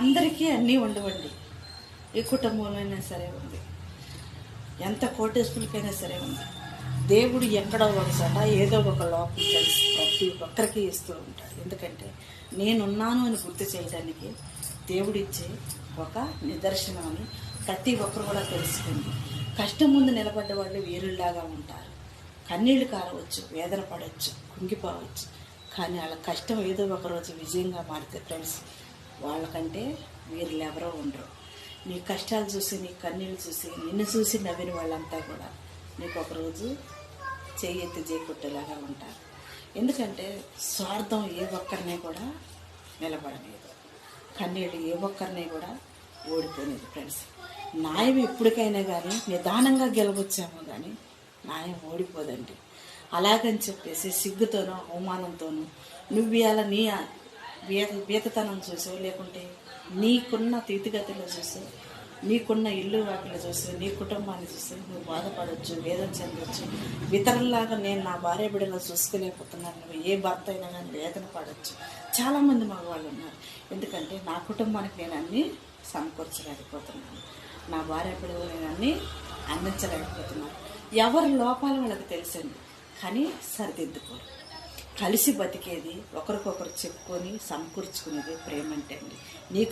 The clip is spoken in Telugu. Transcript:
అందరికీ అన్నీ ఉండవండి. ఏ కుటుంబంలోనైనా సరే ఉంది, ఎంత కోటేశ్వరులకైనా సరే ఉంది. దేవుడు ఎక్కడో ఒకసాట ఏదో ఒక లోపం కలిసి ప్రతి ఒక్కరికి ఇస్తూ ఉంటాడు. ఎందుకంటే నేనున్నాను అని గుర్తు చేయడానికి దేవుడిచ్చే ఒక నిదర్శనం అని ప్రతి ఒక్కరు కూడా తెలుసుకుంది. కష్టం ముందు నిలబడ్డ వాళ్ళు వీరుల్లాగా ఉంటారు. కన్నీళ్లు కారవచ్చు, వేదన పడవచ్చు, కుంగిపోవచ్చు. కానీ వాళ్ళ కష్టం ఏదో ఒకరోజు విజయంగా మారితే ఫ్రెండ్స్, వాళ్ళకంటే వీరులు ఎవరో ఉండరు. నీ కష్టాలు చూసి, నీ కన్నీళ్ళు చూసి, నిన్ను చూసి నవ్విన వాళ్ళంతా కూడా నీకు ఒకరోజు చేయెత్తి చేకొట్టేలాగా ఉంటారు. ఎందుకంటే స్వార్థం ఏ ఒక్కరిని కూడా నిలబడలేదు, కన్నీళ్ళు ఏ ఒక్కరిని కూడా ఓడిపోయినది ఫ్రెండ్స్. న్యాయం ఎప్పటికైనా కానీ నిదానంగా గెలవచ్చామో కానీ న్యాయం ఓడిపోదండి. అలాగని చెప్పేసి సిగ్గుతోనో అవమానంతోనూ నువ్వు ఇవాళ నీ బీతతనం చూసో, లేకుంటే నీకున్న స్థితిగతిలో చూసో, నీకున్న ఇల్లు వాటిలో చూసి, నీ కుటుంబాన్ని చూసి నువ్వు బాధపడవచ్చు, వేదన చెందవచ్చు. ఇతరుల్లాగా నేను నా భార్య బిడ్డలో చూసుకోలేకపోతున్నాను, నువ్వు ఏ భర్త అయినా కానీ వేదన పడవచ్చు. చాలామంది మగవాళ్ళు ఉన్నారు. ఎందుకంటే నా కుటుంబానికి నేను అన్నీ సమకూర్చలేకపోతున్నాను, నా భార్య బిడ్డలు నేను అన్నీ అందించలేకపోతున్నాను. ఎవరి లోపాలు వాళ్ళకి తెలుసండి, కానీ సరిదిద్దుకోరు. కలిసి బతికేది, ఒకరికొకరు చెప్పుకొని సమకూర్చుకునేది ప్రేమ అంటే అండి. నీకు